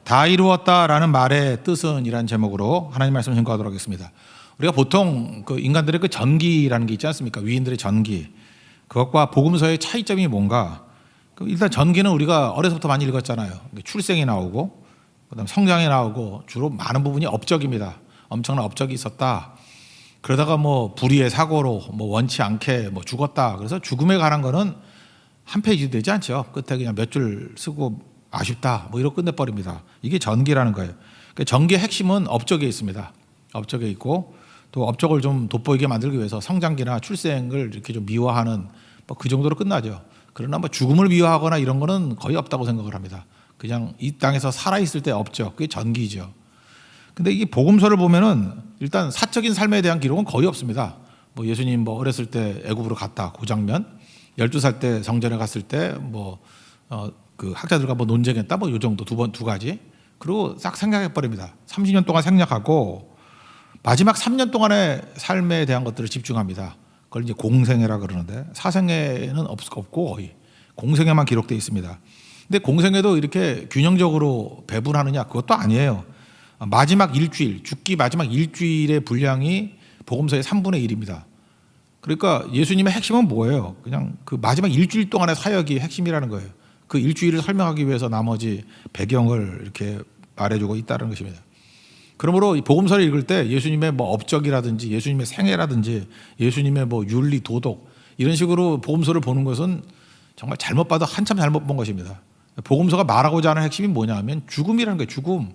다 이루었다라는 말의 뜻은 이란 제목으로 하나님 말씀 증거하도록 하겠습니다. 우리가 보통 그 인간들의 그 전기라는 게 있지 않습니까? 위인들의 전기. 그것과 복음서의 차이점이 뭔가? 일단 전기는 우리가 어려서부터 많이 읽었잖아요. 출생이 나오고 그다음 성장이 나오고 주로 많은 부분이 업적입니다. 엄청난 업적이 있었다. 그러다가 뭐 불의의 사고로 뭐 원치 않게 뭐 죽었다. 그래서 죽음에 관한 거는 한 페이지 되지 않죠. 끝에 그냥 몇 줄 쓰고 아쉽다 뭐 이러고 끝내버립니다. 이게 전기라는 거예요. 그러니까 전기의 핵심은 업적에 있습니다. 업적에 있고 또 업적을 좀 돋보이게 만들기 위해서 성장기나 출생을 이렇게 좀 미화하는 뭐 그 정도로 끝나죠. 그러나 뭐 죽음을 미화하거나 이런 거는 거의 없다고 생각을 합니다. 그냥 이 땅에서 살아있을 때 업적, 그게 전기죠. 근데 이 복음서를 보면은 일단 사적인 삶에 대한 기록은 거의 없습니다. 뭐 예수님 뭐 어렸을 때 애굽으로 갔다 그 장면, 12살 때 성전에 갔을 때 뭐 그 학자들과 뭐 논쟁했다 뭐 요 정도 두 가지. 그리고 싹 생략해 버립니다. 30년 동안 생략하고 마지막 3년 동안의 삶에 대한 것들을 집중합니다. 그걸 이제 공생애라 그러는데 사생애는 없고 거의 공생애만 기록되어 있습니다. 근데 공생애도 이렇게 균형적으로 배분하느냐 그것도 아니에요. 마지막 일주일, 죽기 마지막 일주일의 분량이 복음서의 3분의 1입니다. 그러니까 예수님의 핵심은 뭐예요? 그냥 그 마지막 일주일 동안의 사역이 핵심이라는 거예요. 그 일주일을 설명하기 위해서 나머지 배경을 이렇게 말해주고 있다는 것입니다. 그러므로 이 복음서를 읽을 때 예수님의 뭐 업적이라든지 예수님의 생애라든지 예수님의 뭐 윤리, 도덕 이런 식으로 복음서를 보는 것은 정말 잘못 봐도 한참 잘못 본 것입니다. 복음서가 말하고자 하는 핵심이 뭐냐 하면 죽음이라는 거예요. 죽음.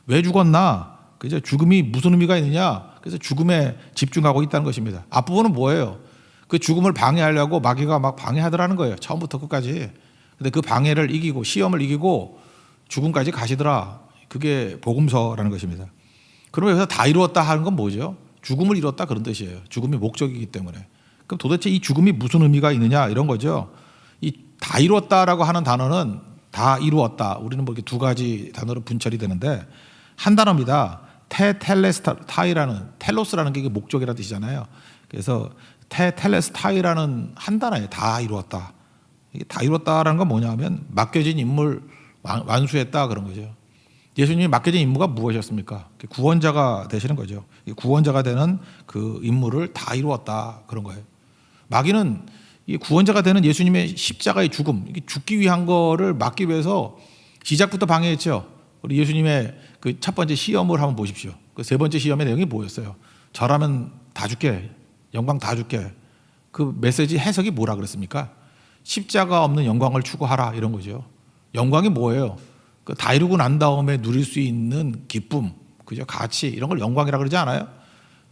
왜 죽었나? 그죠? 죽음이 무슨 의미가 있느냐? 그래서 죽음에 집중하고 있다는 것입니다. 앞부분은 뭐예요? 그 죽음을 방해하려고 마귀가 막 방해하더라는 거예요. 처음부터 끝까지. 근데 그 방해를 이기고 시험을 이기고 죽음까지 가시더라. 그게 복음서라는 것입니다. 그러면 여기서 다 이루었다 하는 건 뭐죠? 죽음을 이뤘다 그런 뜻이에요. 죽음이 목적이기 때문에. 그럼 도대체 이 죽음이 무슨 의미가 있느냐 이런 거죠. 이 다 이루었다라고 하는 단어는 다 이루었다. 우리는 뭐 이렇게 두 가지 단어로 분철이 되는데 한 단어입니다. 테텔레스타이라는 텔로스라는 게 목적이라는 뜻이잖아요. 그래서 테텔레스타이라는 한 단어에 다 이루었다. 이게 다 이루었다라는 건 뭐냐면 맡겨진 임무를 완수했다 그런 거죠. 예수님이 맡겨진 임무가 무엇이었습니까? 구원자가 되시는 거죠. 구원자가 되는 그 임무를 다 이루었다 그런 거예요. 마귀는 이 구원자가 되는 예수님의 십자가의 죽음, 죽기 위한 거를 막기 위해서 시작부터 방해했죠. 우리 예수님의 그 첫 번째 시험을 한번 보십시오. 그 세 번째 시험의 내용이 뭐였어요? 저라면 다 줄게, 영광 다 줄게. 그 메시지 해석이 뭐라 그랬습니까? 십자가 없는 영광을 추구하라 이런 거죠. 영광이 뭐예요? 그 다 이루고 난 다음에 누릴 수 있는 기쁨, 그죠? 가치 이런 걸 영광이라 그러지 않아요?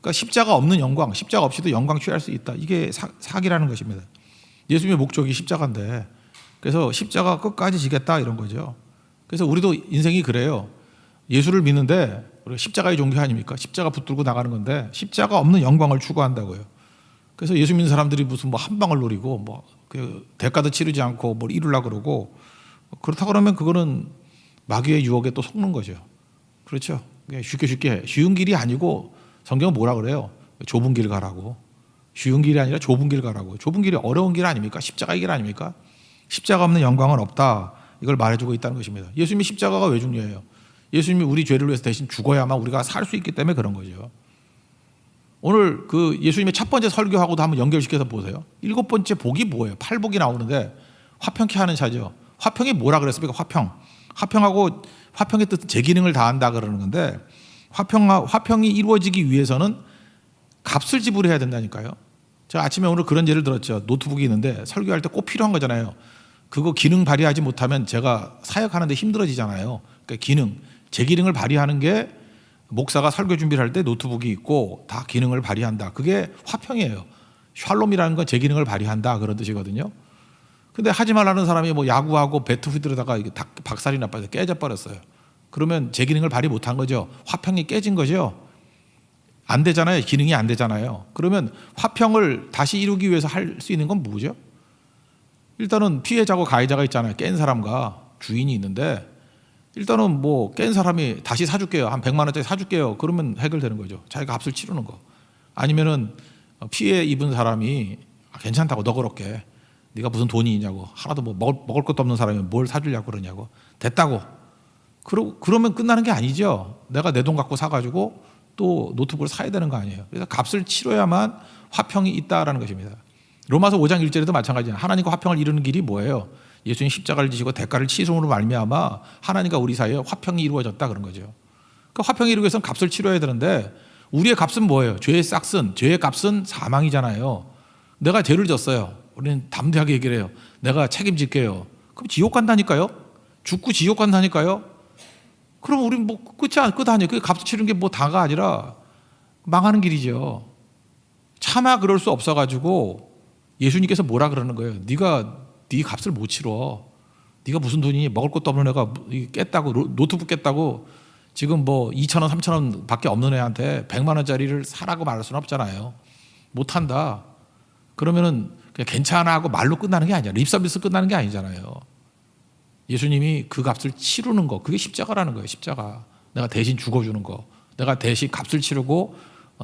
그러니까 십자가 없는 영광, 십자가 없이도 영광 취할 수 있다. 이게 사기라는 것입니다. 예수님의 목적이 십자가인데 그래서 십자가 끝까지 지겠다 이런 거죠. 그래서 우리도 인생이 그래요. 예수를 믿는데 우리가 십자가의 종교 아닙니까? 십자가 붙들고 나가는 건데 십자가 없는 영광을 추구한다고요. 그래서 예수 믿는 사람들이 무슨 뭐 한 방을 노리고 뭐 그 대가도 치르지 않고 뭘 이루려고 그러고 그렇다 그러면 그거는 마귀의 유혹에 또 속는 거죠. 그렇죠. 쉽게 쉬운 길이 아니고 성경은 뭐라 그래요? 좁은 길 가라고. 쉬운 길이 아니라 좁은 길 가라고. 좁은 길이 어려운 길 아닙니까? 십자가의 길 아닙니까? 십자가 없는 영광은 없다. 이걸 말해주고 있다는 것입니다. 예수님이 십자가가 왜 중요해요? 예수님이 우리 죄를 위해서 대신 죽어야만 우리가 살 수 있기 때문에 그런 거죠. 오늘 그 예수님의 첫 번째 설교하고도 한번 연결시켜서 보세요. 7번째 복이 뭐예요? 팔복이 나오는데 화평케 하는 자죠. 화평이 뭐라 그랬습니까? 화평하고 화평의 뜻은 제 기능을 다한다 그러는 건데 화평이 이루어지기 위해서는 값을 지불해야 된다니까요. 제가 아침에 오늘 그런 예를 들었죠. 노트북이 있는데 설교할 때 꼭 필요한 거잖아요. 그거 기능 발휘하지 못하면 제가 사역하는데 힘들어지잖아요. 그러니까 기능, 제 기능을 발휘하는 게 목사가 설교 준비를 할 때 노트북이 있고 다 기능을 발휘한다. 그게 화평이에요. 샬롬이라는 건 제 기능을 발휘한다 그런 뜻이거든요. 근데 하지 말라는 사람이 뭐 야구하고 배트 휘두르다가 이게 박살이 나빠서 깨져버렸어요. 그러면 제 기능을 발휘 못한 거죠. 화평이 깨진 거죠. 안 되잖아요. 기능이 안 되잖아요. 그러면 화평을 다시 이루기 위해서 할 수 있는 건 뭐죠? 일단은 피해자고 가해자가 있잖아요. 깬 사람과 주인이 있는데 일단은 뭐 깬 사람이 다시 사줄게요. 한 100만 원짜리 사줄게요. 그러면 해결되는 거죠. 자기가 값을 치르는 거. 아니면은 피해 입은 사람이 괜찮다고 너그럽게 네가 무슨 돈이 있냐고 하나도 뭐 먹을 것도 없는 사람이 뭘 사주려고 그러냐고 됐다고 그러면 끝나는 게 아니죠. 내가 내 돈 갖고 사가지고 또 노트북을 사야 되는 거 아니에요. 그래서 값을 치러야만 화평이 있다라는 것입니다. 로마서 5장 1절에도 마찬가지예요. 하나님과 화평을 이루는 길이 뭐예요? 예수님 십자가를 지시고 대가를 치르심으로 말미암아 하나님과 우리 사이에 화평이 이루어졌다 그런 거죠. 그 화평이 이루기 위해서는 값을 치러야 되는데 우리의 값은 뭐예요? 죄의 싹슨, 죄의 값은 사망이잖아요. 내가 죄를 졌어요. 우리는 담대하게 얘기를 해요. 내가 책임질게요. 그럼 지옥 간다니까요? 죽고 지옥 간다니까요? 그럼 우린 뭐 끝이 아니에요. 그 값을 치르는 게 뭐 다가 아니라 망하는 길이죠. 차마 그럴 수 없어가지고 예수님께서 뭐라 그러는 거예요? 네가 네 값을 못 치러. 네가 무슨 돈이 먹을 것도 없는 애가 깼다고 노트북 깼다고 지금 뭐 2,000원, 3,000원 밖에 없는 애한테 100만 원짜리를 사라고 말할 수는 없잖아요. 못한다. 그러면은 그냥 괜찮아 하고 말로 끝나는 게 아니야. 립서비스 끝나는 게 아니잖아요. 예수님이 그 값을 치르는 거, 그게 십자가라는 거예요. 십자가. 내가 대신 죽어주는 거. 내가 대신 값을 치르고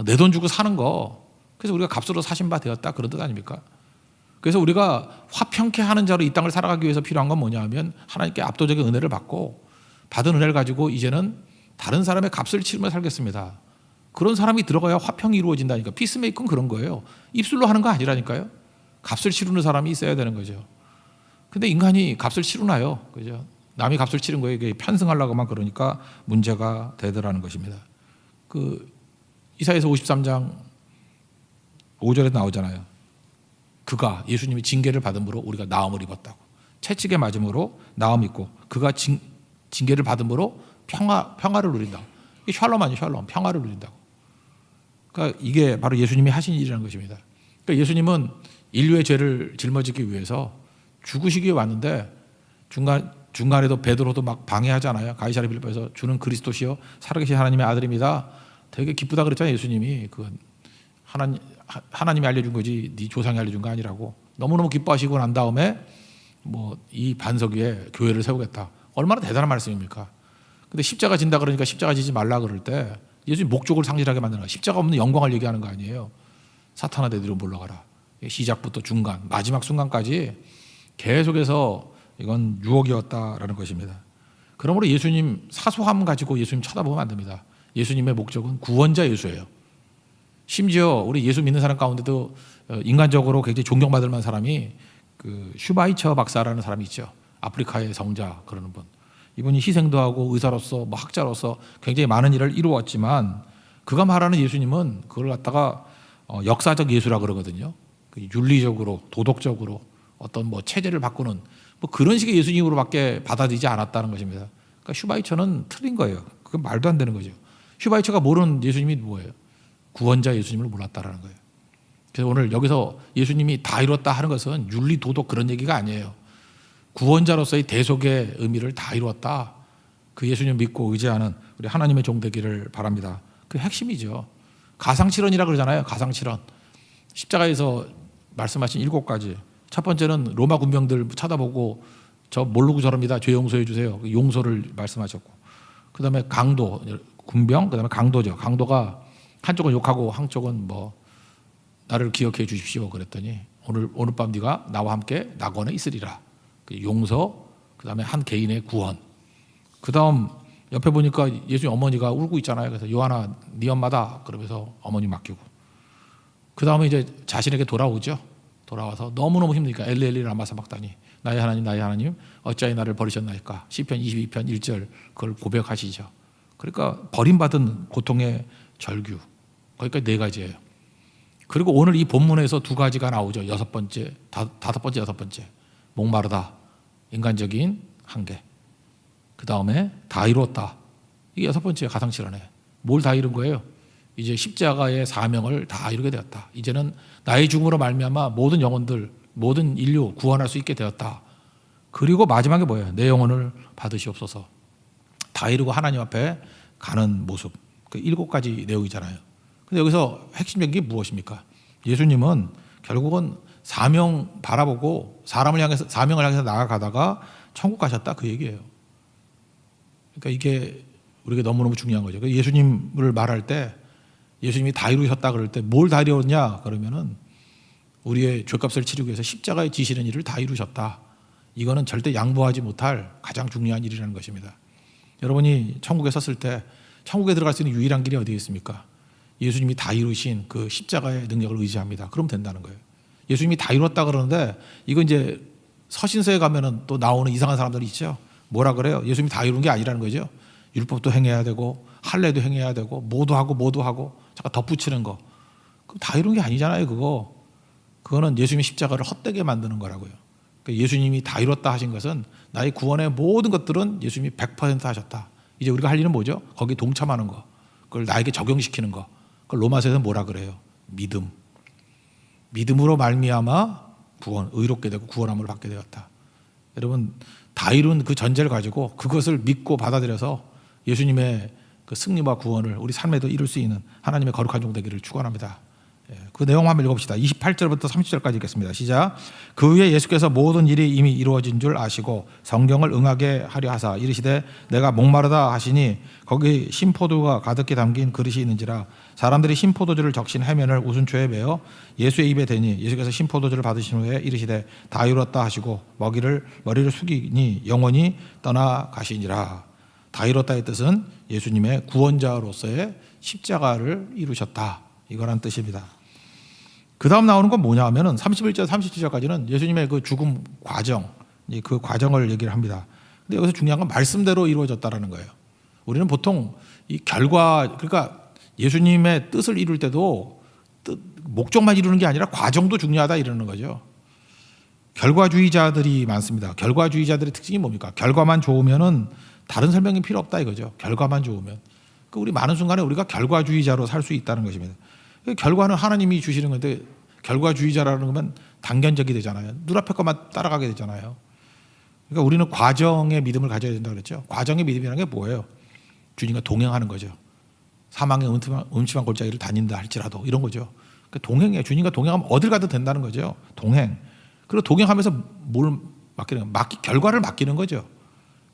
내 돈 주고 사는 거. 그래서 우리가 값으로 사신 바 되었다. 그런 뜻 아닙니까? 그래서 우리가 화평케 하는 자로 이 땅을 살아가기 위해서 필요한 건 뭐냐 하면 하나님께 압도적인 은혜를 받고 받은 은혜를 가지고 이제는 다른 사람의 값을 치르며 살겠습니다. 그런 사람이 들어가야 화평이 이루어진다니까. 피스메이커는 그런 거예요. 입술로 하는 거 아니라니까요. 값을 치르는 사람이 있어야 되는 거죠. 근데 인간이 값을 치르나요? 그죠? 남이 값을 치른 거에 이게 편승하려고만 그러니까 문제가 되더라는 것입니다. 그 이사야서 53장 5절에 나오잖아요. 그가 예수님이 징계를 받음으로 우리가 나음을 입었다고. 채찍에 맞음으로 나음 입고 그가 징계를 받음으로 평화를 누린다고. 이게 샬롬 아니에요. 샬롬. 평화를 누린다고. 그러니까 이게 바로 예수님이 하신 일이라는 것입니다. 그러니까 예수님은 인류의 죄를 짊어지기 위해서 죽으시기 위해 왔는데 중간에도 베드로도 막 방해하잖아요. 가이사랴 빌립보에서 주는 그리스도시요 살아계신 하나님의 아들입니다. 되게 기쁘다 그랬잖아요. 예수님이 그 하나님이 알려준 거지 네 조상이 알려준 거 아니라고. 너무너무 기뻐하시고 난 다음에 뭐 이 반석 위에 교회를 세우겠다. 얼마나 대단한 말씀입니까? 근데 십자가 진다 그러니까 십자가 지지 말라 그럴 때 예수님 목적을 상실하게 만드는 거야. 십자가 없는 영광을 얘기하는 거 아니에요. 사탄아 내 뒤로 물러가라. 시작부터 중간 마지막 순간까지 계속해서 이건 유혹이었다라는 것입니다. 그러므로 예수님 사소함 가지고 예수님 쳐다보면 안 됩니다. 예수님의 목적은 구원자 예수예요. 심지어 우리 예수 믿는 사람 가운데도 인간적으로 굉장히 존경받을 만한 사람이 그 슈바이처 박사라는 사람이 있죠. 아프리카의 성자 그러는 분. 이분이 희생도 하고 의사로서 뭐 학자로서 굉장히 많은 일을 이루었지만 그가 말하는 예수님은 그걸 갖다가 역사적 예수라 그러거든요. 윤리적으로 도덕적으로 어떤 뭐 체제를 바꾸는 뭐 그런 식의 예수님으로밖에 받아들이지 않았다는 것입니다. 그러니까 슈바이처는 틀린 거예요. 그건 말도 안 되는 거죠. 슈바이처가 모르는 예수님이 뭐예요? 구원자 예수님을 몰랐다라는 거예요. 그래서 오늘 여기서 예수님이 다 이뤘다 하는 것은 윤리 도덕 그런 얘기가 아니에요. 구원자로서의 대속의 의미를 다 이루었다. 그 예수님 믿고 의지하는 우리 하나님의 종 되기를 바랍니다. 그 핵심이죠. 가상칠언이라 그러잖아요. 가상칠언. 십자가에서 말씀하신 7가지. 첫 번째는 로마 군병들 쳐다보고 저 모르고 저럽니다. 죄 용서해 주세요. 용서를 말씀하셨고. 그 다음에 강도, 군병, 그 다음에 강도죠. 강도가 한쪽은 욕하고 한쪽은 뭐 나를 기억해 주십시오 그랬더니 오늘 밤 네가 나와 함께 낙원에 있으리라. 용서, 그 다음에 한 개인의 구원. 그 다음 옆에 보니까 예수님 어머니가 울고 있잖아요. 그래서 요한아 네 엄마다 그러면서 어머니 맡기고. 그 다음에 이제 자신에게 돌아오죠. 돌아와서 너무너무 힘드니까 엘리엘리 라마 사박다니 나의 하나님 어찌하여 나를 버리셨나이까. 시편 22편 1절 그걸 고백하시죠. 그러니까 버림받은 고통의 절규. 거기까지 4가지예요. 그리고 오늘 이 본문에서 2가지가 나오죠. 6번째, 5번째, 6번째. 목마르다. 인간적인 한계. 그 다음에 다 이루었다. 이게 6번째 가상실현에. 뭘 다 이룬 거예요? 이제 십자가의 사명을 다 이루게 되었다. 이제는 나의 죽음으로 말미암아 모든 영혼들, 모든 인류 구원할 수 있게 되었다. 그리고 마지막에 뭐예요? 내 영혼을 받으시옵소서. 다 이루고 하나님 앞에 가는 모습. 그 7가지 내용이잖아요. 근데 여기서 핵심적인 게 무엇입니까? 예수님은 결국은 사명 바라보고 사람을 향해서 사명을 향해서 나아가다가 천국 가셨다 그 얘기예요. 그러니까 이게 우리가 너무너무 중요한 거죠. 예수님을 말할 때 예수님이 다 이루셨다 그럴 때 뭘 다 이루었냐 그러면은 우리의 죄값을 치르기 위해서 십자가에 지시는 일을 다 이루셨다. 이거는 절대 양보하지 못할 가장 중요한 일이라는 것입니다. 여러분이 천국에 섰을 때 천국에 들어갈 수 있는 유일한 길이 어디에 있습니까? 예수님이 다 이루신 그 십자가의 능력을 의지합니다. 그럼 된다는 거예요. 예수님이 다 이뤘다 그러는데 이거 이제 서신서에 가면은 또 나오는 이상한 사람들이 있죠. 뭐라 그래요? 예수님이 다 이룬 게 아니라는 거죠. 율법도 행해야 되고 할례도 행해야 되고 모두 하고 잠깐 덧붙이는 거. 그거 다 이룬 게 아니잖아요. 그거는 예수님의 십자가를 헛되게 만드는 거라고요. 그러니까 예수님이 다 이뤘다 하신 것은 나의 구원의 모든 것들은 예수님이 100% 하셨다. 이제 우리가 할 일은 뭐죠? 거기에 동참하는 거. 그걸 나에게 적용시키는 거. 그걸 로마서에서는 뭐라 그래요? 믿음. 믿음으로 말미암아 구원, 의롭게 되고 구원함을 받게 되었다. 여러분 다 이룬 그 전제를 가지고 그것을 믿고 받아들여서 예수님의 그 승리와 구원을 우리 삶에도 이룰 수 있는 하나님의 거룩한 종 되기를 축원합니다. 그 내용 한번 읽어봅시다. 28절부터 30절까지 읽겠습니다. 시작. 그 후에 예수께서 모든 일이 이미 이루어진 줄 아시고 성경을 응하게 하려 하사 이르시되 내가 목마르다 하시니 거기 신포도가 가득히 담긴 그릇이 있는지라 사람들이 신포도주를 적신 해면을 우순초에 메어 예수의 입에 대니 예수께서 신포도주를 받으신 후에 이르시되 다 이뤘다 하시고 머리를 숙이니 영원히 떠나가시니라. 다 이뤘다의 뜻은 예수님의 구원자로서의 십자가를 이루셨다. 이거란 뜻입니다. 그 다음 나오는 건 뭐냐 하면은 31절, 37절까지는 예수님의 그 죽음 과정, 그 과정을 얘기를 합니다. 근데 여기서 중요한 건 말씀대로 이루어졌다라는 거예요. 우리는 보통 이 결과, 그러니까 예수님의 뜻을 이룰 때도 목적만 이루는 게 아니라 과정도 중요하다 이러는 거죠. 결과주의자들이 많습니다. 결과주의자들의 특징이 뭡니까? 결과만 좋으면은 다른 설명이 필요 없다 이거죠. 결과만 좋으면. 우리 많은 순간에 우리가 결과주의자로 살 수 있다는 것입니다. 결과는 하나님이 주시는 건데 결과주의자라는 거면 단견적이 되잖아요. 눈앞에 것만 따라가게 되잖아요. 그러니까 우리는 과정의 믿음을 가져야 된다고 그랬죠. 과정의 믿음이라는 게 뭐예요? 주님과 동행하는 거죠. 사망의 음침한 골짜기를 다닌다 할지라도 이런 거죠. 그러니까 동행해. 주님과 동행하면 어딜 가도 된다는 거죠. 동행. 그리고 동행하면서 뭘 맡기는 거예요? 결과를 맡기는 거죠.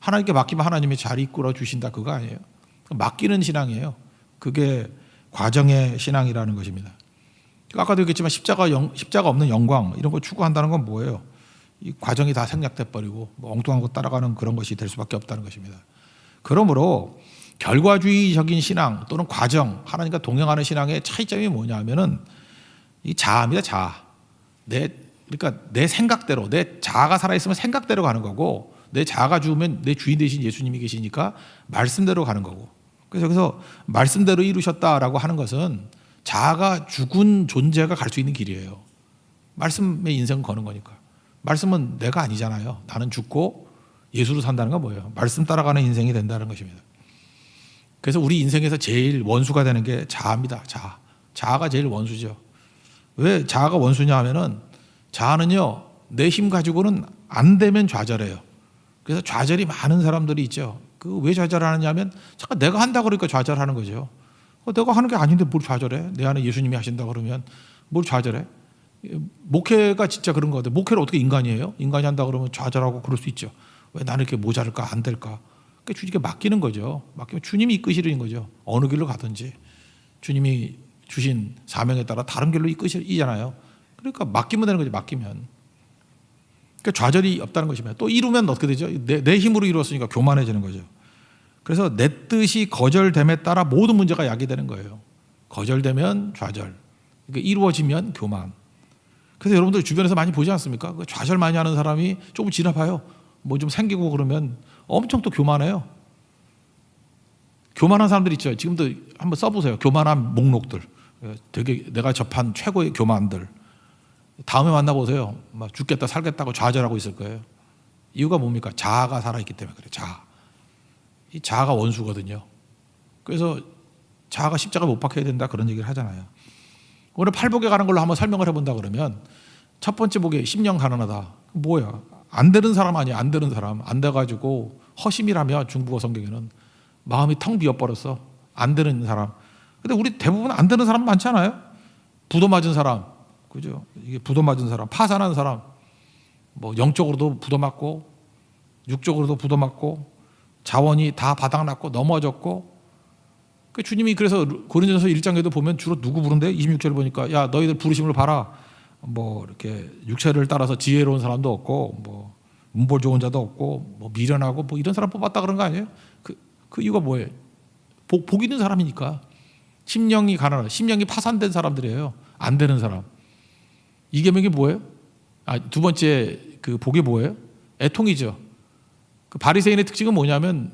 하나님께 맡기면 하나님이 잘 이끌어 주신다 그거 아니에요. 맡기는 신앙이에요. 그게 과정의 신앙이라는 것입니다. 아까도 얘기했지만 십자가 없는 영광 이런 거 추구한다는 건 뭐예요? 이 과정이 다 생략돼 버리고 엉뚱한 거 따라가는 그런 것이 될 수밖에 없다는 것입니다. 그러므로 결과주의적인 신앙 또는 과정, 하나님과 동행하는 신앙의 차이점이 뭐냐 하면은 이 자아입니다. 자아. 그러니까 내 생각대로, 내 자아가 살아있으면 생각대로 가는 거고 내 자아가 죽으면 내 주인 되신 예수님이 계시니까 말씀대로 가는 거고. 그래서 여기서 말씀대로 이루셨다라고 하는 것은 자아가 죽은 존재가 갈 수 있는 길이에요. 말씀의 인생 거는 거니까. 말씀은 내가 아니잖아요. 나는 죽고 예수로 산다는 건 뭐예요? 말씀 따라가는 인생이 된다는 것입니다. 그래서 우리 인생에서 제일 원수가 되는 게 자아입니다. 자아가 제일 원수죠. 왜 자아가 원수냐 하면은 자아는요 내 힘 가지고는 안 되면 좌절해요. 그래서 좌절이 많은 사람들이 있죠. 왜 좌절하느냐 하면 잠깐 내가 한다 그러니까 좌절하는 거죠. 내가 하는 게 아닌데 뭘 좌절해? 내 안에 예수님이 하신다 그러면 뭘 좌절해? 목회가 진짜 그런 거 같아요. 목회를 어떻게 인간이에요? 인간이 한다 그러면 좌절하고 그럴 수 있죠. 왜 나는 이렇게 모자랄까 안 될까? 그러니까 주님께 맡기는 거죠. 맡기면 주님이 이끄시는 거죠. 어느 길로 가든지 주님이 주신 사명에 따라 다른 길로 이끄시잖아요. 그러니까 맡기면 되는 거죠. 맡기면. 그러니까 좌절이 없다는 것입니다. 또 이루면 어떻게 되죠? 내 힘으로 이루었으니까 교만해지는 거죠. 그래서 내 뜻이 거절됨에 따라 모든 문제가 야기되는 거예요. 거절되면 좌절, 그러니까 이루어지면 교만. 그래서 여러분들 주변에서 많이 보지 않습니까? 좌절 많이 하는 사람이 조금 지나봐요. 뭐 좀 생기고 그러면 엄청 또 교만해요. 교만한 사람들 있죠. 지금도 한번 써보세요. 교만한 목록들. 되게 내가 접한 최고의 교만들. 다음에 만나보세요. 막 죽겠다 살겠다고 좌절하고 있을 거예요. 이유가 뭡니까? 자아가 살아있기 때문에 그래요. 이 자아가 원수거든요. 그래서 자아가 십자가 못 박혀야 된다 그런 얘기를 하잖아요. 오늘 팔복에 가는 걸로 한번 설명을 해본다 그러면 첫 번째 복에 심령 가난하다. 뭐야? 안 되는 사람 아니야. 안 되는 사람. 안 돼가지고 허심이라며 중국어 성경에는 마음이 텅 비어버렸어. 안 되는 사람. 근데 우리 대부분 안 되는 사람 많잖아요. 부도 맞은 사람. 그죠? 이게 부도 맞은 사람, 파산한 사람, 뭐 영적으로도 부도 맞고, 육적으로도 부도 맞고, 자원이 다 바닥났고 넘어졌고. 그 주님이 그래서 고린도전서 1장에도 보면 주로 누구 부른대요? 26절을 보니까 야 너희들 부르심을 봐라. 뭐 이렇게 육체를 따라서 지혜로운 사람도 없고, 뭐 문벌 좋은 자도 없고, 뭐 미련하고 뭐 이런 사람 뽑았다 그런 거 아니에요? 그 이유가 뭐예요? 복 있는 사람이니까. 심령이 가난한, 심령이 파산된 사람들이에요. 안 되는 사람. 이 계명이 뭐예요? 두 번째 그 복이 뭐예요? 애통이죠. 그 바리새인의 특징은 뭐냐면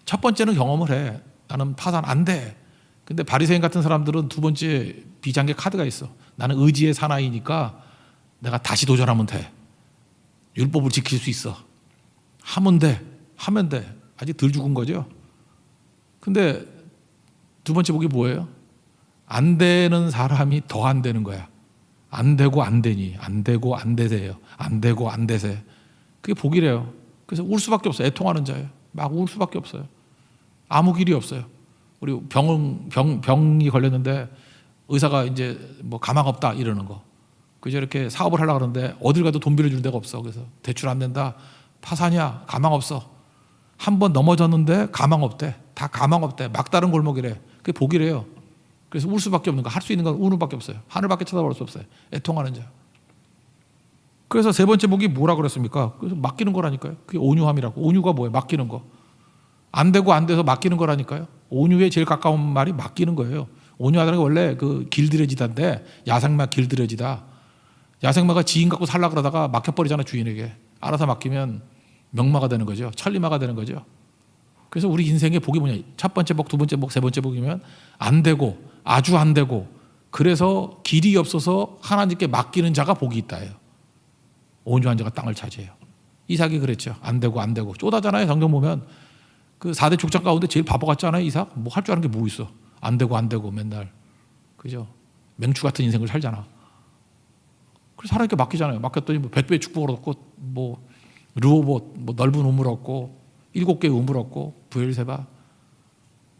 첫 번째는 경험을 해. 나는 파산 안 돼. 근데 바리새인 같은 사람들은 두 번째 비장의 카드가 있어. 나는 의지의 사나이니까 내가 다시 도전하면 돼. 율법을 지킬 수 있어. 하면 돼. 하면 돼. 아직 덜 죽은 거죠. 근데 두 번째 복이 뭐예요? 안 되는 사람이 더 안 되는 거야. 안 되고 안 되니, 안 되고 안 되세요. 안 되고 안 되세. 그게 복이래요. 그래서 울 수밖에 없어요. 애통하는 자예요. 막 울 수밖에 없어요. 아무 길이 없어요. 우리 병이 걸렸는데 의사가 이제 뭐 가망 없다 이러는 거. 그저 이렇게 사업을 하려고 하는데 어딜 가도 돈 빌려주는 데가 없어. 그래서 대출 안 된다. 파산이야. 가망 없어. 한 번 넘어졌는데 가망 없대. 다 가망 없대. 막다른 골목이래. 그게 복이래요. 그래서 울 수밖에 없는 거. 할 수 있는 건 우는 밖에 없어요. 하늘밖에 쳐다볼 수 없어요. 애통하는 자. 그래서 세 번째 복이 뭐라 그랬습니까? 그래서 맡기는 거라니까요. 그게 온유함이라고. 온유가 뭐예요? 맡기는 거. 안 되고 안 돼서 맡기는 거라니까요. 온유에 제일 가까운 말이 맡기는 거예요. 온유하다는 게 원래 그 길들여지다인데 야생마 길들여지다. 야생마가 지인 갖고 살라 그러다가 맡겨버리잖아 주인에게. 알아서 맡기면 명마가 되는 거죠. 천리마가 되는 거죠. 그래서 우리 인생의 복이 뭐냐? 첫 번째 복, 두 번째 복, 세 번째 복이면 안 되고 아주 안 되고 그래서 길이 없어서 하나님께 맡기는 자가 복이 있다예요. 온유한 자가 땅을 차지해요. 이삭이 그랬죠. 안 되고 안 되고 쪼다잖아요. 성경 보면 그 4대 족장 가운데 제일 바보 같잖아요. 이삭 뭐 할 줄 아는 게 뭐 있어? 안 되고 안 되고 맨날 그죠? 맹추 같은 인생을 살잖아. 그래서 하나님께 맡기잖아요. 맡겼더니 뭐 100배의 축복을 얻고 뭐 르호봇 뭐 넓은 우물 얻고 7개의 우물 얻고 부엘세바.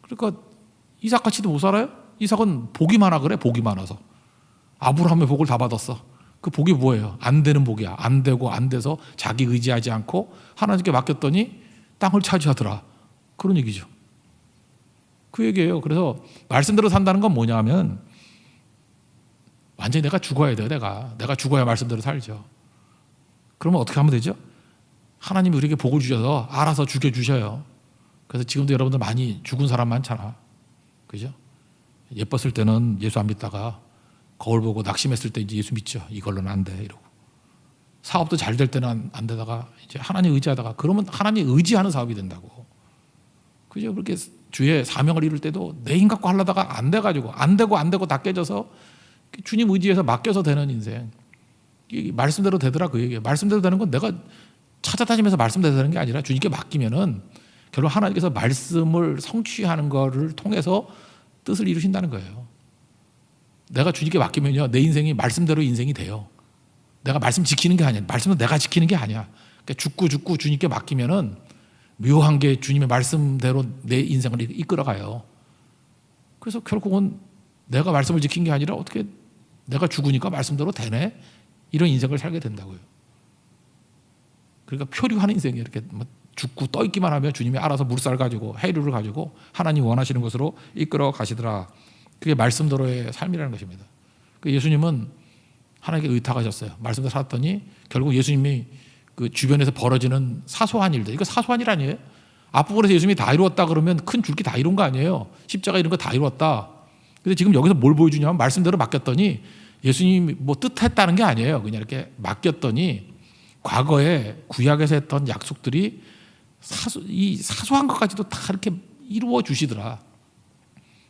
그러니까 이삭 같이도 못 살아요? 이삭은 복이 많아 그래. 복이 많아서 아브라함의 복을 다 받았어. 그 복이 뭐예요? 안 되는 복이야. 안 되고 안 돼서 자기 의지하지 않고 하나님께 맡겼더니 땅을 차지하더라. 그런 얘기죠. 그 얘기예요. 그래서 말씀대로 산다는 건 뭐냐면 완전히 내가 죽어야 돼요. 내가 죽어야 말씀대로 살죠. 그러면 어떻게 하면 되죠? 하나님이 우리에게 복을 주셔서 알아서 죽여주셔요. 그래서 지금도 여러분들 많이 죽은 사람 많잖아. 그죠? 예뻤을 때는 예수 안 믿다가 거울 보고 낙심했을 때 이제 예수 믿죠. 이걸로는 안 돼 이러고. 사업도 잘 될 때는 안 되다가 이제 하나님 의지하다가 그러면 하나님 의지하는 사업이 된다고. 그죠? 그렇게 주의 사명을 이룰 때도 내 힘 갖고 하려다가 안 돼가지고 안 되고 다 깨져서 주님 의지해서 맡겨서 되는 인생. 말씀대로 되더라 그 얘기예요. 말씀대로 되는 건 내가 찾아다니면서 말씀대로 되는 게 아니라 주님께 맡기면은 결국 하나님께서 말씀을 성취하는 거를 통해서 뜻을 이루신다는 거예요. 내가 주님께 맡기면요 내 인생이 말씀대로 인생이 돼요. 내가 말씀 지키는 게 아니야. 말씀은 내가 지키는 게 아니야. 그러니까 죽고 주님께 맡기면은 묘한 게 주님의 말씀대로 내 인생을 이끌어가요. 그래서 결국은 내가 말씀을 지킨 게 아니라 어떻게 내가 죽으니까 말씀대로 되네? 이런 인생을 살게 된다고요. 그러니까 표류하는 인생이에요. 이렇게 죽고 떠 있기만 하면 주님이 알아서 물살 가지고 해류를 가지고 하나님 원하시는 것으로 이끌어 가시더라. 그게 말씀대로의 삶이라는 것입니다. 예수님은 하나님께 의탁하셨어요. 말씀대로 살았더니 결국 예수님이 그 주변에서 벌어지는 사소한 일들, 이거 사소한 일 아니에요? 앞부분에서 예수님이 다 이루었다 그러면 큰 줄기 다 이룬 거 아니에요? 십자가 이런 거 다 이루었다. 근데 지금 여기서 뭘 보여주냐면 말씀대로 맡겼더니 예수님이 뭐 뜻했다는 게 아니에요. 그냥 이렇게 맡겼더니 과거에 구약에서 했던 약속들이 이 사소한 것까지도 다 이렇게 이루어 주시더라.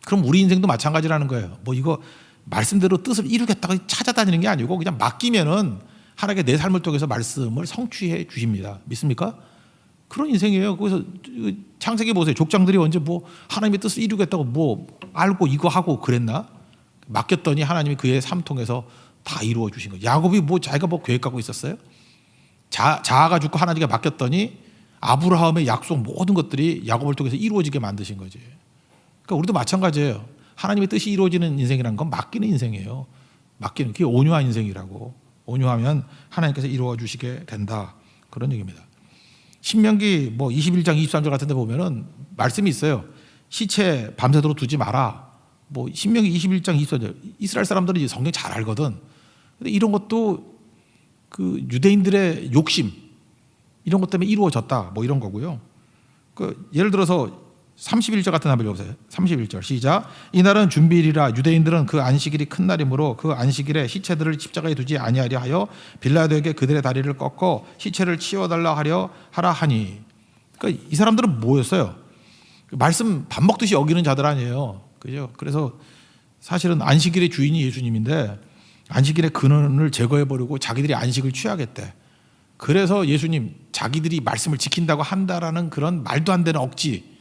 그럼 우리 인생도 마찬가지라는 거예요. 뭐 이거 말씀대로 뜻을 이루겠다고 찾아다니는 게 아니고 그냥 맡기면은 하나님께 내 삶을 통해서 말씀을 성취해 주십니다. 믿습니까? 그런 인생이에요. 그래서 창세기 보세요. 족장들이 언제 뭐 하나님의 뜻을 이루겠다고 뭐 알고 이거 하고 그랬나? 맡겼더니 하나님이 그의 삶 통해서 다 이루어 주신 거예요. 야곱이 뭐 자기가 뭐 계획 갖고 있었어요? 자아가 죽고 하나님께 맡겼더니 아브라함의 약속 모든 것들이 야곱을 통해서 이루어지게 만드신 거지. 그러니까 우리도 마찬가지예요. 하나님의 뜻이 이루어지는 인생이란 건 맡기는 인생이에요. 맡기는 그게 온유한 인생이라고. 온유하면 하나님께서 이루어 주시게 된다. 그런 얘기입니다. 신명기 뭐 21장 23절 같은 데 보면은 말씀이 있어요. 시체 밤새도록 두지 마라. 뭐 신명기 21장 24절. 이스라엘 사람들은 이제 성경 잘 알거든. 근데 이런 것도 그 유대인들의 욕심 이런 것 때문에 이루어졌다. 뭐 이런 거고요. 그 예를 들어서 31절 같은 한번 읽어보세요. 31절 시작. 이날은 준비일이라 유대인들은 그 안식일이 큰 날이므로 그 안식일에 시체들을 십자가에 두지 아니하려 하여 빌라도에게 그들의 다리를 꺾어 시체를 치워달라 하라 하니. 그러니까 이 사람들은 뭐였어요? 말씀 밥 먹듯이 여기는 자들 아니에요. 그죠? 그래서 사실은 안식일의 주인이 예수님인데 안식일의 근원을 제거해버리고 자기들이 안식을 취하겠대. 그래서 예수님 자기들이 말씀을 지킨다고 한다라는 그런 말도 안 되는 억지,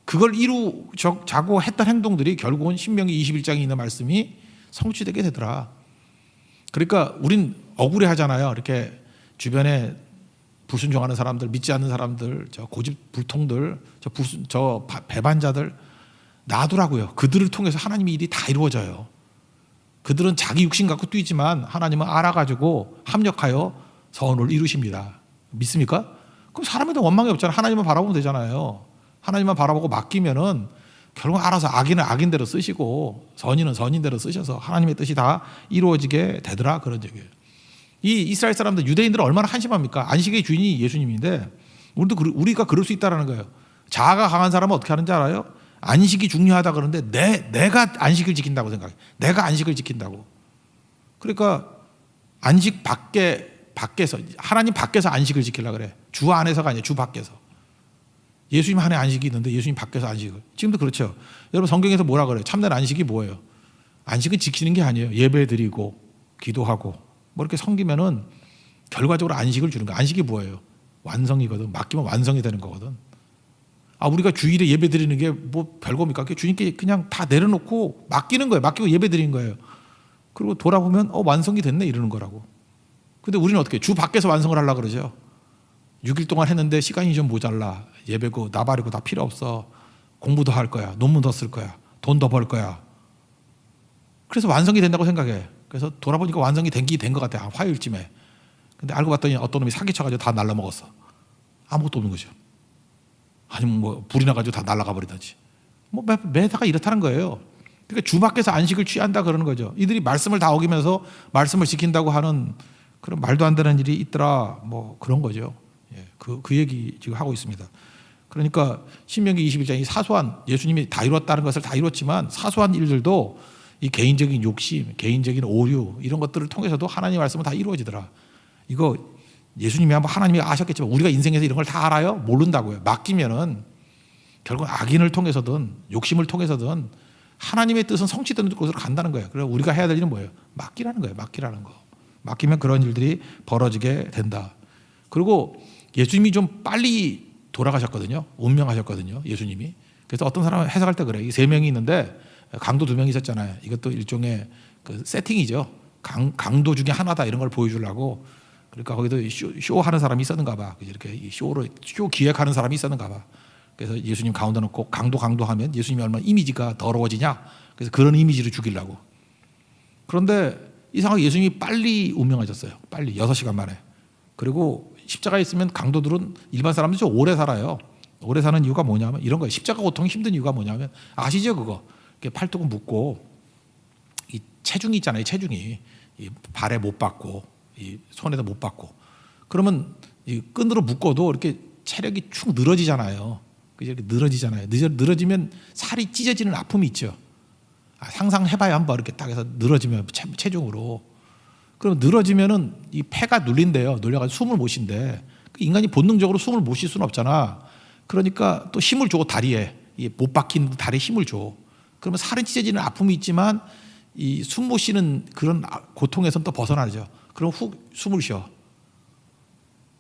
그걸 이루자고 했던 행동들이 결국은 신명기 21장에 있는 말씀이 성취되게 되더라. 그러니까 우린 억울해하잖아요. 이렇게 주변에 불순종하는 사람들, 믿지 않는 사람들, 저 고집 불통들, 저 배반자들 놔두라고요. 그들을 통해서 하나님의 일이 다 이루어져요. 그들은 자기 육신 갖고 뛰지만 하나님은 알아가지고 합력하여 선을 이루십니다. 믿습니까? 그럼 사람에도 원망이 없잖아요. 하나님만 바라보면 되잖아요. 하나님만 바라보고 맡기면은 결국 알아서 악인은 악인대로 쓰시고 선인은 선인대로 쓰셔서 하나님의 뜻이 다 이루어지게 되더라, 그런 얘기예요. 이 이스라엘 사람들, 유대인들은 얼마나 한심합니까? 안식의 주인이 예수님인데 우리가 그럴 수 있다는 거예요. 자아가 강한 사람은 어떻게 하는지 알아요? 안식이 중요하다 그러는데 내가 안식을 지킨다고 생각해. 내가 안식을 지킨다고. 그러니까 안식 밖에서 하나님 밖에서 안식을 지키려고 그래. 주 안에서가 아니라 주 밖에서. 예수님 안에 안식이 있는데 예수님 밖에서 안식을. 지금도 그렇죠. 여러분 성경에서 뭐라 그래요? 참된 안식이 뭐예요? 안식은 지키는 게 아니에요. 예배 드리고 기도하고 뭐 이렇게 섬기면은 결과적으로 안식을 주는 거예요. 안식이 뭐예요? 완성이거든. 맡기면 완성이 되는 거거든. 우리가 주일에 예배 드리는 게 뭐 별겁니까? 주님께 그냥 다 내려놓고 맡기는 거예요. 맡기고 예배 드리는 거예요. 그리고 돌아보면 완성이 됐네 이러는 거라고. 근데 우리는 어떻게 주 밖에서 완성을 하려고 그러죠. 6일 동안 했는데 시간이 좀 모자라. 예배고 나발이고 다 필요 없어. 공부도 할 거야. 논문 더 쓸 거야. 돈 더 벌 거야. 그래서 완성이 된다고 생각해. 그래서 돌아보니까 완성이 된 것 같아. 화요일쯤에. 근데 알고 봤더니 어떤 놈이 사기쳐가지고 다 날라먹었어. 아무것도 없는 거죠. 아니면 뭐 불이 나가지고 다 날아가 버리든지. 뭐 매사가 이렇다는 거예요. 그러니까 주 밖에서 안식을 취한다 그러는 거죠. 이들이 말씀을 다 어기면서 말씀을 지킨다고 하는 그런 말도 안 되는 일이 있더라. 뭐 그런 거죠. 그 얘기 지금 하고 있습니다. 그러니까 신명기 21장이 사소한, 예수님이 다 이뤘다는 것을 다 이뤘지만 사소한 일들도 이 개인적인 욕심, 개인적인 오류 이런 것들을 통해서도 하나님의 말씀은 다 이루어지더라. 이거 예수님이 한번 하나님이 아셨겠지만 우리가 인생에서 이런 걸 다 알아요? 모른다고요. 맡기면은 결국 악인을 통해서든 욕심을 통해서든 하나님의 뜻은 성취되는 곳으로 간다는 거예요. 그래서 우리가 해야 될 일은 뭐예요? 맡기라는 거예요. 맡기라는 거. 맡기면 그런 일들이 벌어지게 된다. 그리고 예수님이 좀 빨리 돌아가셨거든요. 운명하셨거든요. 예수님이. 그래서 어떤 사람은 해석할 때 그래. 이 세 명이 있는데 강도 두 명이 있었잖아요. 이것도 일종의 그 세팅이죠. 강도 중에 하나다 이런 걸 보여주려고. 그러니까 거기도 쇼하는 사람이 있었는가 봐. 이렇게 쇼 기획하는 사람이 있었는가 봐. 그래서 예수님 가운데 놓고 강도 하면 예수님이 얼마나 이미지가 더러워지냐. 그래서 그런 이미지를 죽이려고. 그런데 이상하게 예수님이 빨리 운명하셨어요. 빨리 6시간 만에. 그리고 십자가에 있으면 강도들은 일반 사람들이 좀 오래 살아요. 오래 사는 이유가 뭐냐면 이런 거예요. 십자가 고통이 힘든 이유가 뭐냐면 아시죠 그거? 팔뚝은 묶고 이 체중이 있잖아요. 체중이 이 발에 못 받고 이 손에도 못 받고 그러면 이 끈으로 묶어도 이렇게 체력이 축 늘어지잖아요. 이렇게 늘어지잖아요. 늘어지면 살이 찢어지는 아픔이 있죠. 상상해봐요 한번 이렇게 딱 해서 늘어지면 체중으로. 그럼 늘어지면은 이 폐가 눌린대요. 눌려가지고 숨을 못 쉰대. 인간이 본능적으로 숨을 못 쉴 수는 없잖아. 그러니까 또 힘을 줘 다리에 못 박힌 다리에 힘을 줘. 그러면 살은 찢어지는 아픔이 있지만 이 숨 못 쉬는 그런 고통에서는 또 벗어나죠. 그럼 훅 숨을 쉬어.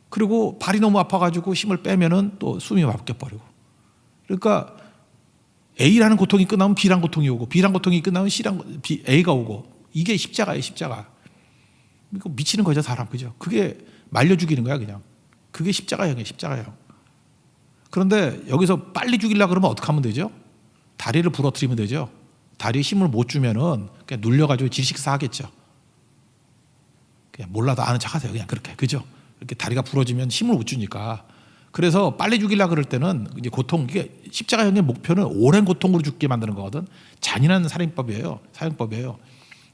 그리고 발이 너무 아파가지고 힘을 빼면은 또 숨이 막혀 버리고. 그러니까 A라는 고통이 끝나면 B라는 고통이 오고 B라는 고통이 끝나면 A가 오고 이게 십자가예요, 십자가. 이거 미치는 거죠, 사람. 그죠? 그게 말려 죽이는 거야, 그냥. 그게 십자가형이에요, 십자가형. 그런데 여기서 빨리 죽이려고 그러면 어떻게 하면 되죠? 다리를 부러뜨리면 되죠. 다리에 힘을 못 주면은 그냥 눌려가지고 질식사 하겠죠. 그냥 몰라도 아는 척 하세요. 그냥 그렇게. 그죠? 이렇게 다리가 부러지면 힘을 못 주니까. 그래서 빨리 죽이려고 그럴 때는 이제 이게 십자가형의 목표는 오랜 고통으로 죽게 만드는 거거든. 잔인한 살인법이에요. 사형법이에요.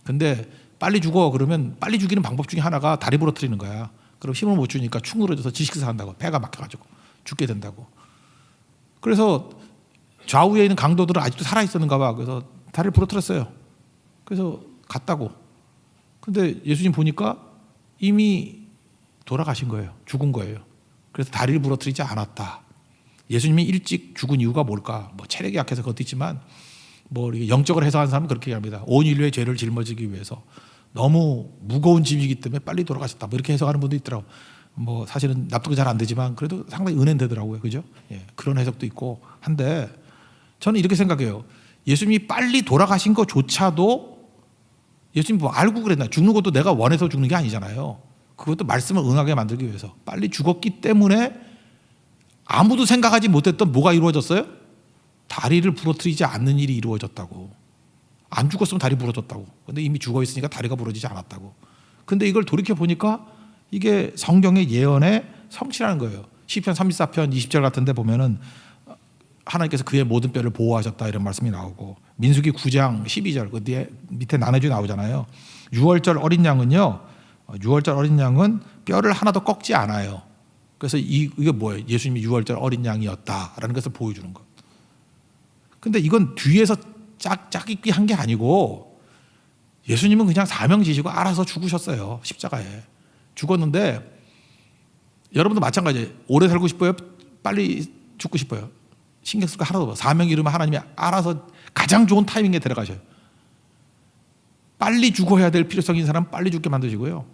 근데 빨리 죽어 그러면 빨리 죽이는 방법 중에 하나가 다리 부러뜨리는 거야. 그럼 힘을 못 주니까 축 늘어져서 질식사 한다고. 배가 막혀가지고 죽게 된다고. 그래서 좌우에 있는 강도들은 아직도 살아 있었는가 봐. 그래서 다리를 부러뜨렸어요. 그래서 갔다고. 근데 예수님 보니까 이미 돌아가신 거예요. 죽은 거예요. 그래서 다리를 부러뜨리지 않았다. 예수님이 일찍 죽은 이유가 뭘까? 뭐 체력이 약해서 그것도 있지만 뭐 영적으로 해석하는 사람은 그렇게 얘기합니다. 온 인류의 죄를 짊어지기 위해서 너무 무거운 짐이기 때문에 빨리 돌아가셨다. 뭐 이렇게 해석하는 분도 있더라고. 뭐 사실은 납득이 잘 안 되지만 그래도 상당히 은혜는 되더라고요. 그죠? 예, 그런 해석도 있고 한데 저는 이렇게 생각해요. 예수님이 빨리 돌아가신 것조차도 예수님 뭐 알고 그랬나? 죽는 것도 내가 원해서 죽는 게 아니잖아요. 그것도 말씀을 응하게 만들기 위해서 빨리 죽었기 때문에 아무도 생각하지 못했던 뭐가 이루어졌어요? 다리를 부러뜨리지 않는 일이 이루어졌다고. 안 죽었으면 다리 부러졌다고. 근데 이미 죽어 있으니까 다리가 부러지지 않았다고. 근데 이걸 돌이켜 보니까 이게 성경의 예언의 성취라는 거예요. 시편 34편 20절 같은 데 보면은 하나님께서 그의 모든 뼈를 보호하셨다 이런 말씀이 나오고 민수기 9장 12절 그 뒤에 밑에 나눠져 나오잖아요. 6월절 어린 양은요. 6월절 어린 양은 뼈를 하나도 꺾지 않아요. 그래서 이게 뭐예요? 예수님이 6월절 어린 양이었다라는 것을 보여주는 것. 근데 이건 뒤에서 짝짓기 한 게 아니고 예수님은 그냥 사명 지시고 알아서 죽으셨어요. 십자가에. 죽었는데 여러분도 마찬가지예요. 오래 살고 싶어요? 빨리 죽고 싶어요? 신경 쓸 거 하나도 없어요. 사명 이루면 하나님이 알아서 가장 좋은 타이밍에 데려가셔요. 빨리 죽어야 될 필요성이 있는 사람은 빨리 죽게 만드시고요.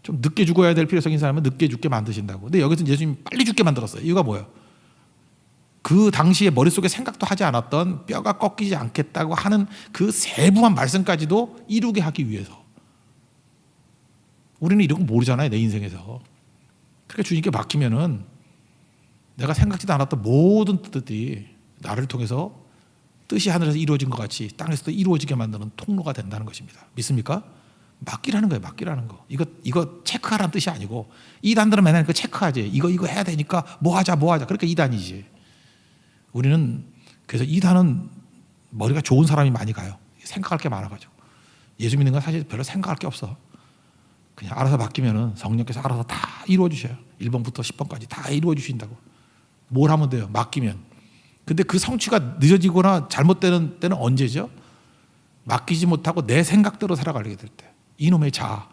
좀 늦게 죽어야 될 필요성이 있는 사람은 늦게 죽게 만드신다고. 근데 여기서는 예수님이 빨리 죽게 만들었어요. 이유가 뭐예요? 그 당시에 머릿속에 생각도 하지 않았던 뼈가 꺾이지 않겠다고 하는 그 세부한 말씀까지도 이루게 하기 위해서. 우리는 이런 거 모르잖아요. 내 인생에서. 그러니까 주님께 맡기면은 내가 생각지도 않았던 모든 뜻들이 나를 통해서 뜻이 하늘에서 이루어진 것 같이 땅에서도 이루어지게 만드는 통로가 된다는 것입니다. 믿습니까? 맡기라는 거예요. 맡기라는 거. 이거 체크하라는 뜻이 아니고 이단들은 맨날 그 체크하지. 이거 해야 되니까 뭐 하자. 그러니까 이단이지. 우리는 그래서 이단은 머리가 좋은 사람이 많이 가요. 생각할 게 많아가지고. 예수 믿는 건 사실 별로 생각할 게 없어. 그냥 알아서 맡기면은 성령께서 알아서 다 이루어 주셔요. 1번부터 10번까지 다 이루어 주신다고. 뭘 하면 돼요? 맡기면. 근데 그 성취가 늦어지거나 잘못되는 때는 언제죠? 맡기지 못하고 내 생각대로 살아가게 될 때. 이놈의 자아,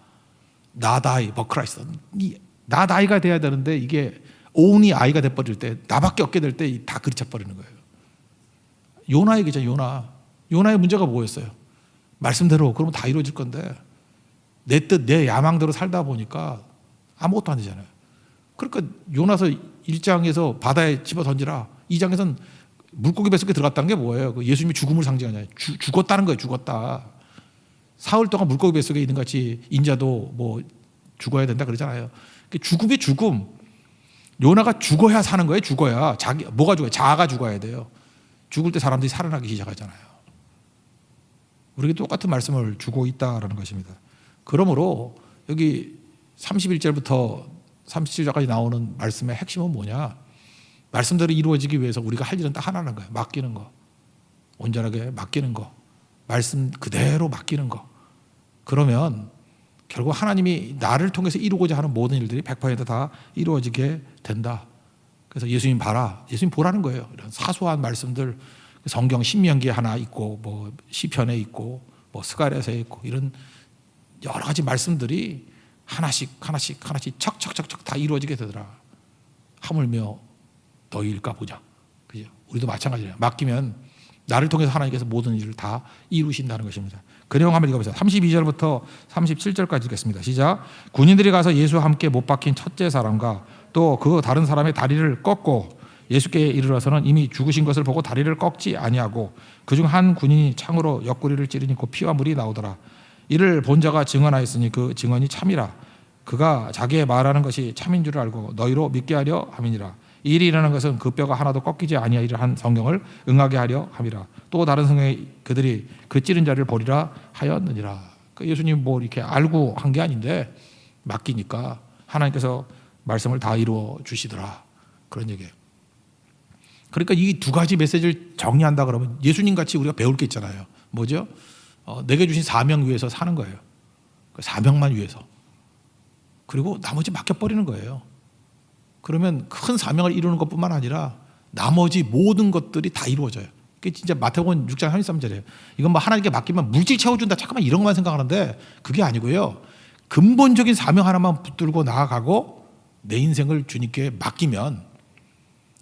나다이, 버크라이스. 나다이가 돼야 되는데 이게 only 아이가 돼버릴 때, 나밖에 없게 될 때 다 그르쳐버리는 거예요. 요나 얘기잖아요. 요나의 문제가 뭐였어요? 말씀대로 그러면 다 이루어질 건데 내 뜻, 내 야망대로 살다 보니까 아무것도 안 되잖아요. 그러니까 요나서 1장에서 바다에 집어 던지라. 2장에서는 물고기 뱃속에 들어갔다는 게 뭐예요? 예수님이 죽음을 상징하잖아요. 죽었다는 거예요. 죽었다. 사흘 동안 물고기 뱃속에 있는 같이 인자도 뭐 죽어야 된다 그러잖아요. 죽음이 죽음. 요나가 죽어야 사는 거예요. 죽어야. 뭐가 죽어요? 자아가 죽어야 돼요. 죽을 때 사람들이 살아나기 시작하잖아요. 우리에게 똑같은 말씀을 주고 있다라는 것입니다. 그러므로 여기 31절부터 37절까지 나오는 말씀의 핵심은 뭐냐? 말씀대로 이루어지기 위해서 우리가 할 일은 딱 하나는 거예요. 맡기는 거. 온전하게 맡기는 거. 말씀 그대로 맡기는 거. 그러면 결국 하나님이 나를 통해서 이루고자 하는 모든 일들이 100%다 이루어지게 된다. 그래서 예수님 봐라. 예수님 보라는 거예요. 이런 사소한 말씀들 성경 신명기에 하나 있고 뭐 시편에 있고 뭐 스가랴서에 있고 이런 여러 가지 말씀들이 하나씩 척척척척 다 이루어지게 되더라. 하물며 너희일까 보자. 그죠? 우리도 마찬가지예요. 맡기면 나를 통해서 하나님께서 모든 일을 다 이루신다는 것입니다. 그 내용 한번 읽어보세요. 32절부터 37절까지 읽겠습니다. 시작. 군인들이 가서 예수와 함께 못 박힌 첫째 사람과 또 그 다른 사람의 다리를 꺾고 예수께 이르러서는 이미 죽으신 것을 보고 다리를 꺾지 아니하고 그중 한 군인이 창으로 옆구리를 찌르니 곧 피와 물이 나오더라. 이를 본 자가 증언하였으니 그 증언이 참이라. 그가 자기의 말하는 것이 참인 줄 알고 너희로 믿게 하려 함이니라. 이 일이 일어난 것은 그 뼈가 하나도 꺾이지 아니하리라 한 성경을 응하게 하려 함이라. 또 다른 성경에 그들이 그 찌른 자를 보리라 하였느니라. 예수님 뭐 이렇게 알고 한 게 아닌데 맡기니까 하나님께서 말씀을 다 이루어 주시더라. 그런 얘기예요. 그러니까 이 두 가지 메시지를 정리한다 그러면 예수님 같이 우리가 배울 게 있잖아요. 뭐죠? 내게 주신 사명 위해서 사는 거예요. 그 사명만 위해서. 그리고 나머지 맡겨버리는 거예요. 그러면 큰 사명을 이루는 것뿐만 아니라 나머지 모든 것들이 다 이루어져요. 이게 진짜 마태복음 6장 33절이에요. 이건 뭐 하나님께 맡기면 물질 채워준다. 잠깐만 이런 것만 생각하는데 그게 아니고요. 근본적인 사명 하나만 붙들고 나아가고 내 인생을 주님께 맡기면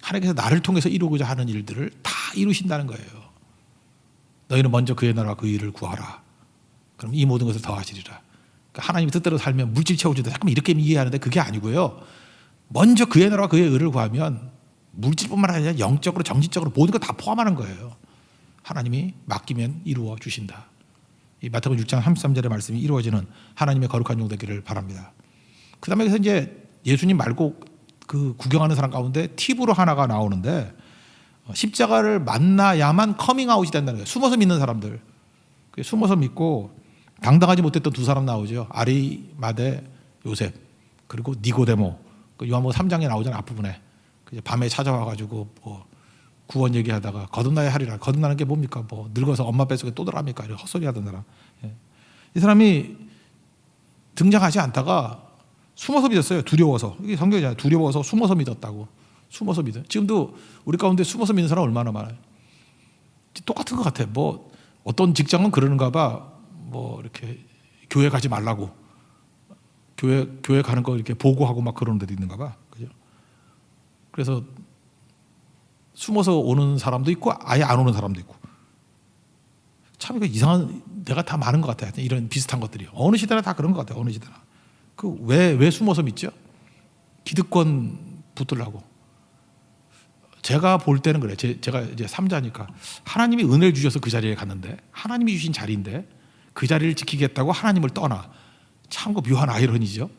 하나님께서 나를 통해서 이루고자 하는 일들을 다 이루신다는 거예요. 너희는 먼저 그의 나라와 그 일을 구하라. 그럼 이 모든 것을 더하시리라. 그러니까 하나님의 뜻대로 살면 물질 채워준다. 잠깐만 이렇게 이해하는데 그게 아니고요. 먼저 그의 나라와 그의 의를 구하면 물질뿐만 아니라 영적으로 정신적으로 모든 걸 다 포함하는 거예요. 하나님이 맡기면 이루어 주신다. 이 마태복음 6장 33절의 말씀이 이루어지는 하나님의 거룩한 종 되기를 바랍니다. 그 다음에 이제 예수님 말고 그 구경하는 사람 가운데 팁으로 하나가 나오는데 십자가를 만나야만 커밍아웃이 된다는 거예요. 숨어서 믿는 사람들. 숨어서 믿고 당당하지 못했던 두 사람 나오죠. 아리마대 요셉 그리고 니고데모. 요한복음 3장에 나오잖아요. 앞부분에. 밤에 찾아와가지고 뭐 구원 얘기하다가 거듭나야 하리라. 거듭나는 게 뭡니까? 뭐 늙어서 엄마 뱃속에 또 들어갑니까? 이런 헛소리 하던 사람. 이 사람이 등장하지 않다가 숨어서 믿었어요. 두려워서. 이게 성경이잖아요. 두려워서 숨어서 믿었다고. 숨어서 믿어요. 지금도 우리 가운데 숨어서 믿는 사람 얼마나 많아요. 똑같은 것 같아요. 뭐 어떤 직장은 그러는가 봐. 뭐 이렇게 교회 가지 말라고. 교회 가는 거 이렇게 보고하고 막 그러는 데도 있는가 봐. 그죠? 그래서 숨어서 오는 사람도 있고 아예 안 오는 사람도 있고. 참 이거 이상한 데가 다 많은 것 같아요. 이런 비슷한 것들이. 어느 시대나 다 그런 것 같아요. 어느 시대나. 왜 숨어서 믿죠? 기득권 붙들라고. 제가 볼 때는 그래요. 제가 이제 3자니까 하나님이 은혜를 주셔서 그 자리에 갔는데 하나님이 주신 자리인데 그 자리를 지키겠다고 하나님을 떠나. 참 묘한 아이러니죠.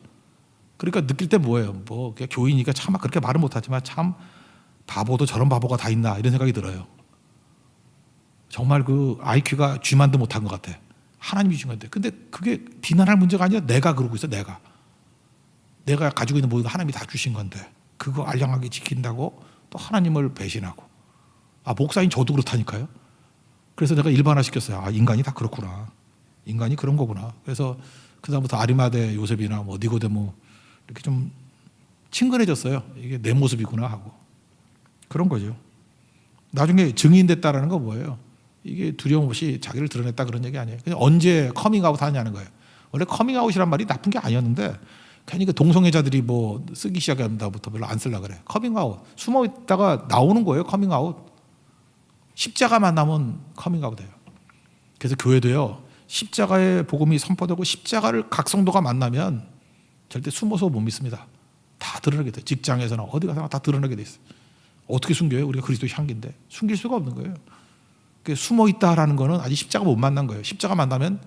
그러니까 느낄 때 뭐예요? 뭐 교인이니까 참 그렇게 말은 못하지만 참 바보도 저런 바보가 다 있나 이런 생각이 들어요. 정말 그 IQ가 쥐만도 못한 것 같아. 하나님이 주신 건데. 근데 그게 비난할 문제가 아니라 내가 그러고 있어. 내가 가지고 있는 모든 거 하나님이 다 주신 건데 그거 알량하게 지킨다고 또 하나님을 배신하고. 목사인 저도 그렇다니까요. 그래서 내가 일반화시켰어요. 인간이 다 그렇구나. 인간이 그런 거구나. 그래서 그 다음부터 아리마대 요셉이나 뭐 니고데모 이렇게 좀 친근해졌어요. 이게 내 모습이구나 하고. 그런 거죠. 나중에 증인됐다라는 거 뭐예요? 이게 두려움 없이 자기를 드러냈다 그런 얘기 아니에요. 그냥 언제 커밍아웃 하냐는 거예요. 원래 커밍아웃이란 말이 나쁜 게 아니었는데 괜히 그 동성애자들이 뭐 쓰기 시작한다부터 별로 안 쓰려고 그래. 커밍아웃. 숨어 있다가 나오는 거예요. 커밍아웃. 십자가만 남은 커밍아웃이에요. 그래서 교회도요. 십자가의 복음이 선포되고 십자가를 각 성도가 만나면 절대 숨어서 못 믿습니다. 다 드러나게 돼요. 직장에서나 어디 가서나 다 드러나게 돼 있어요. 어떻게 숨겨요? 우리가 그리스도의 향기인데 숨길 수가 없는 거예요. 숨어 있다라는 거는 아직 십자가 못 만난 거예요. 십자가 만나면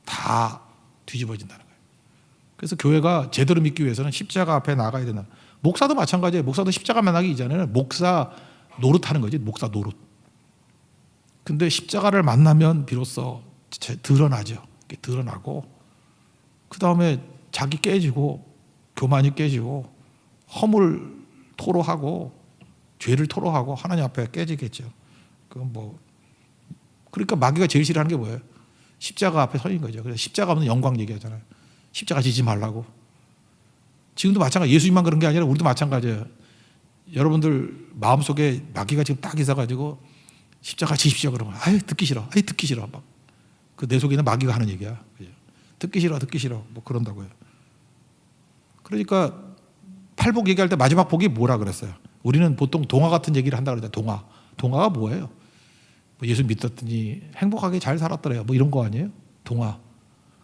다 뒤집어진다는 거예요. 그래서 교회가 제대로 믿기 위해서는 십자가 앞에 나가야 된다. 목사도 마찬가지예요. 목사도 십자가 만나기 이전에는 목사 노릇하는 거지. 목사 노릇. 근데 십자가를 만나면 비로소 드러나죠. 드러나고 그 다음에 자기 깨지고 교만이 깨지고 허물 토로하고 죄를 토로하고 하나님 앞에 깨지겠죠. 그건 뭐 그러니까 마귀가 제일 싫어하는 게 뭐예요? 십자가 앞에 서인 거죠. 그래서 십자가 없는 영광 얘기하잖아요. 십자가 지지 말라고. 지금도 마찬가지. 예수님만 그런 게 아니라 우리도 마찬가지예요. 여러분들 마음속에 마귀가 지금 딱 있어가지고 십자가 지십시오 그러면 듣기 싫어. 듣기 싫어. 막. 그 내 속에 있는 마귀가 하는 얘기야. 듣기 싫어. 뭐 그런다고요. 그러니까 팔복 얘기할 때 마지막 복이 뭐라 그랬어요? 우리는 보통 동화 같은 얘기를 한다 그러잖아요. 동화가 뭐예요? 뭐 예수 믿었더니 행복하게 잘 살았더래요. 뭐 이런 거 아니에요? 동화.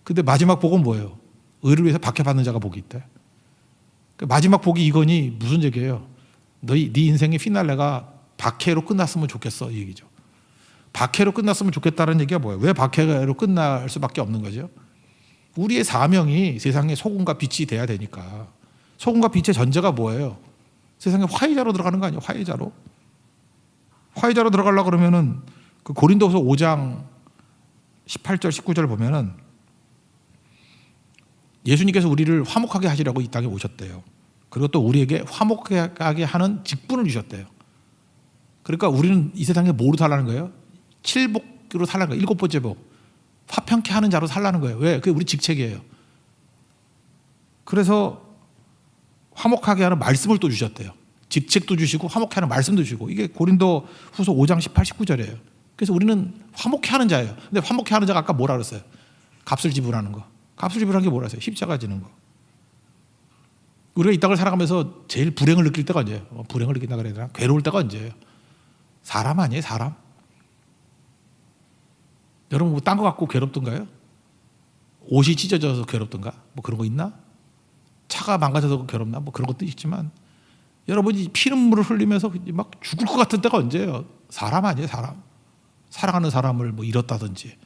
근데 마지막 복은 뭐예요? 의를 위해서 박해받는 자가 복이 있대. 그 마지막 복이 이거니 무슨 얘기예요? 네 인생의 피날레가 박해로 끝났으면 좋겠어 이 얘기죠. 박해로 끝났으면 좋겠다는 얘기가 뭐예요? 왜 박해로 끝날 수밖에 없는 거죠? 우리의 사명이 세상에 소금과 빛이 돼야 되니까. 소금과 빛의 전제가 뭐예요? 세상에 화해자로 들어가는 거 아니에요? 화해자로 들어가려고 그러면은 그 고린도후서 5장 18절 19절 보면은 예수님께서 우리를 화목하게 하시라고 이 땅에 오셨대요. 그리고 또 우리에게 화목하게 하는 직분을 주셨대요. 그러니까 우리는 이 세상에 뭐로 살라는 거예요? 칠복으로 살라는 거예요. 7번째 복. 화평케 하는 자로 살라는 거예요. 왜? 그게 우리 직책이에요. 그래서 화목하게 하는 말씀을 또 주셨대요. 직책도 주시고 화목해 하는 말씀도 주시고, 이게 고린도 후서 5장 18, 19절이에요. 그래서 우리는 화목해 하는 자예요. 근데 화목해 하는 자가 아까 뭐라 그랬어요? 값을 지불하는 거. 값을 지불하는 게 뭐라 했어요? 십자가 지는 거. 우리가 이 땅을 살아가면서 제일 불행을 느낄 때가 언제예요? 불행을 느낀다 그래야 되나? 괴로울 때가 언제예요? 사람 아니에요, 사람? 여러분 뭐 딴 거 갖고 괴롭던가요? 옷이 찢어져서 괴롭던가? 뭐 그런 거 있나? 차가 망가져서 괴롭나? 뭐 그런 것도 있지만, 여러분이 피눈물을 흘리면서 막 죽을 것 같은 때가 언제예요? 사람 아니에요, 사람. 사랑하는 사람을 뭐 잃었다든지,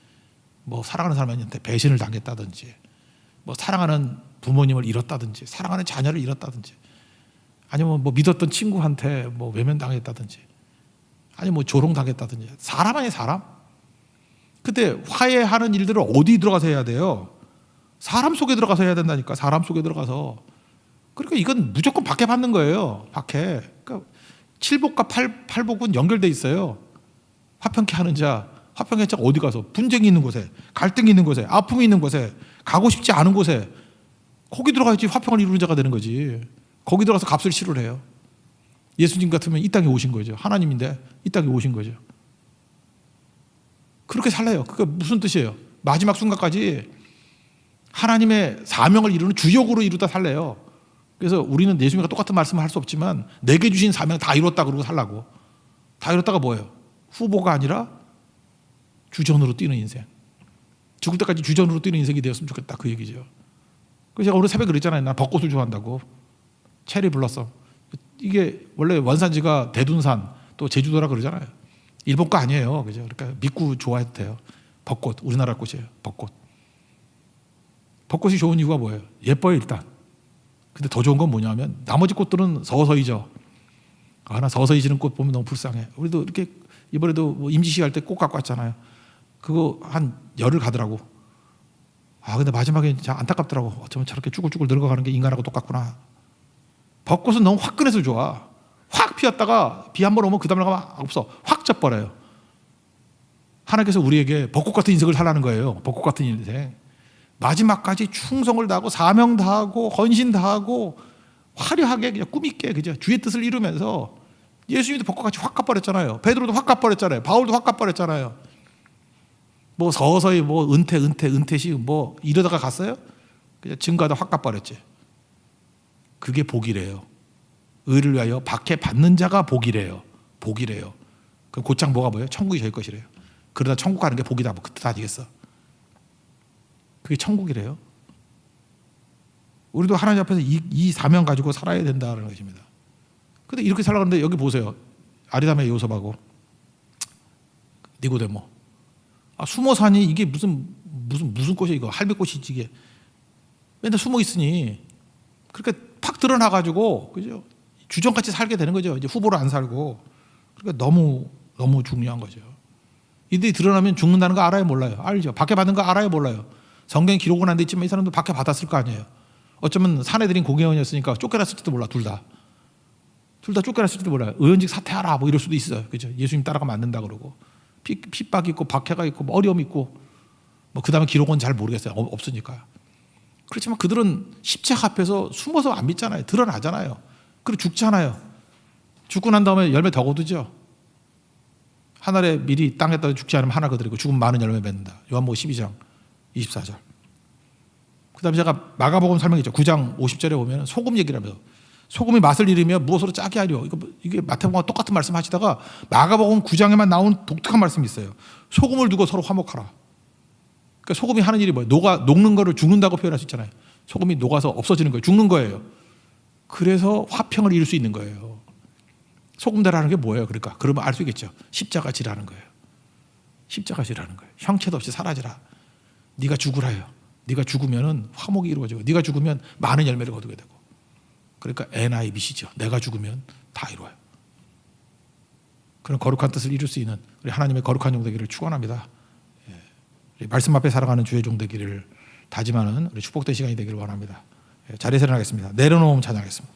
뭐 사랑하는 사람한테 배신을 당했다든지, 뭐 사랑하는 부모님을 잃었다든지, 사랑하는 자녀를 잃었다든지, 아니면 뭐 믿었던 친구한테 뭐 외면당했다든지, 아니면 뭐 조롱당했다든지. 사람 아니에요, 사람. 근데 화해하는 일들을 어디 들어가서 해야 돼요? 사람 속에 들어가서 해야 된다니까. 사람 속에 들어가서. 그러니까 이건 무조건 밖에 받는 거예요. 밖에. 그러니까 칠복과 팔복은 연결돼 있어요. 화평케 하는 자, 화평케 자가 어디 가서 분쟁이 있는 곳에, 갈등이 있는 곳에, 아픔이 있는 곳에, 가고 싶지 않은 곳에, 거기 들어가야지 화평을 이루는 자가 되는 거지. 거기 들어가서 값을 치르래요. 예수님 같으면 이 땅에 오신 거죠. 하나님인데 이 땅에 오신 거죠. 그렇게 살래요. 그게 무슨 뜻이에요? 마지막 순간까지 하나님의 사명을 이루는 주역으로 이루다 살래요. 그래서 우리는 예수님과 똑같은 말씀을 할 수 없지만, 내게 주신 사명 다 이뤘다 그러고 살라고. 다 이뤘다가 뭐예요? 후보가 아니라 주전으로 뛰는 인생. 죽을 때까지 주전으로 뛰는 인생이 되었으면 좋겠다, 그 얘기죠. 그래서 제가 오늘 새벽에 그랬잖아요. 난 벚꽃을 좋아한다고. 체리 블러썸. 이게 원래 원산지가 대둔산, 또 제주도라 그러잖아요. 일본 거 아니에요. 그죠? 그러니까 믿고 좋아해도 돼요. 벚꽃, 우리나라 꽃이에요. 벚꽃. 벚꽃이 좋은 이유가 뭐예요? 예뻐요, 일단. 근데 더 좋은 건 뭐냐면, 나머지 꽃들은 서서히 져. 나 서서히 지는 꽃 보면 너무 불쌍해. 우리도 이렇게 이번에도 뭐 임시시 할 때 꽃 갖고 왔잖아요. 그거 한 열흘 가더라고. 근데 마지막에 진짜 안타깝더라고. 어쩌면 저렇게 쭈글쭈글 늙어가는 게 인간하고 똑같구나. 벚꽃은 너무 화끈해서 좋아. 확 피었다가 비 한 번 오면 그 다음에 가면 없어. 확 져버려요. 하나님께서 우리에게 벚꽃 같은 인생을 살라는 거예요. 벚꽃 같은 인생. 마지막까지 충성을 다하고 사명 다하고 헌신 다하고 화려하게 그냥 꿈있게, 그죠? 주의 뜻을 이루면서. 예수님도 벚꽃같이 확 가버렸잖아요. 베드로도 확 가버렸잖아요. 바울도 확 가버렸잖아요. 뭐 서서히 뭐 은퇴식 뭐 이러다가 갔어요? 그냥 증거하다 확 가버렸지. 그게 복이래요. 의를 위하여 박해 받는 자가 복이래요. 복이래요. 그럼 곧장 뭐가 뭐예요? 천국이 저희 것이래요. 그러다 천국 가는 게 복이다. 뭐 그 뜻 아니겠어? 그게 천국이래요. 우리도 하나님 앞에서 이 사명 가지고 살아야 된다는 것입니다. 근데 이렇게 살아가는데 여기 보세요. 아리다메 요셉하고 니고데모. 숨어 사니 이게 무슨 꽃이야 이거? 할매꽃이지 이게. 맨날 숨어 있으니 그렇게 팍 드러나가지고, 그죠? 주전같이 살게 되는 거죠. 이제 후보로 안 살고. 그러니까 너무 중요한 거죠. 이들이 드러나면 죽는다는 거 알아요, 몰라요? 알죠. 박해 받는 거 알아요, 몰라요? 성경에 기록은 안 돼 있지만 이 사람도 박해 받았을 거 아니에요. 어쩌면 사내들인 공회원이었으니까 쫓겨났을지도 몰라. 둘 다 쫓겨났을지도 몰라요. 의원직 사퇴하라 뭐 이럴 수도 있어요. 그죠? 예수님 따라가면 안 된다 그러고, 핍박이 있고 박해가 있고 뭐 어려움이 있고, 뭐 그 다음에 기록은 잘 모르겠어요. 없으니까. 그렇지만 그들은 십자가 앞에서 숨어서 안 믿잖아요. 드러나잖아요. 그리고 죽잖아요. 죽고 난 다음에 열매 더 거두죠. 한 알에 미리 땅에다 죽지 않으면 하나 거두리고 죽으면 많은 열매 맺는다. 요한복음 12장 24절. 그 다음에 제가 마가복음 설명했죠. 9장 50절에 보면 소금 얘기를 하면서, 소금이 맛을 잃으며 무엇으로 짜게 하려. 이게 마태복음과 똑같은 말씀 하시다가 마가복음 9장에만 나온 독특한 말씀이 있어요. 소금을 두고 서로 화목하라. 그러니까 소금이 하는 일이 뭐예요? 녹는 거를 죽는다고 표현할 수 있잖아요. 소금이 녹아서 없어지는 거예요. 죽는 거예요. 그래서 화평을 이룰 수 있는 거예요. 소금대라는 게 뭐예요? 그러니까 그러면 알 수 있겠죠. 십자가 지라는 거예요. 십자가 지라는 거예요. 형체도 없이 사라지라. 네가 죽으라요. 네가 죽으면 화목이 이루어지고, 네가 죽으면 많은 열매를 거두게 되고. 그러니까 NIBC죠. 내가 죽으면 다 이루어요. 그런 거룩한 뜻을 이룰 수 있는 우리 하나님의 거룩한 종 되기를 축원합니다. 말씀 앞에 살아가는 주의 종 되기를 다짐하는 우리 축복된 시간이 되기를 원합니다. 자리에서 일어나겠습니다. 내려놓음 찬양하겠습니다.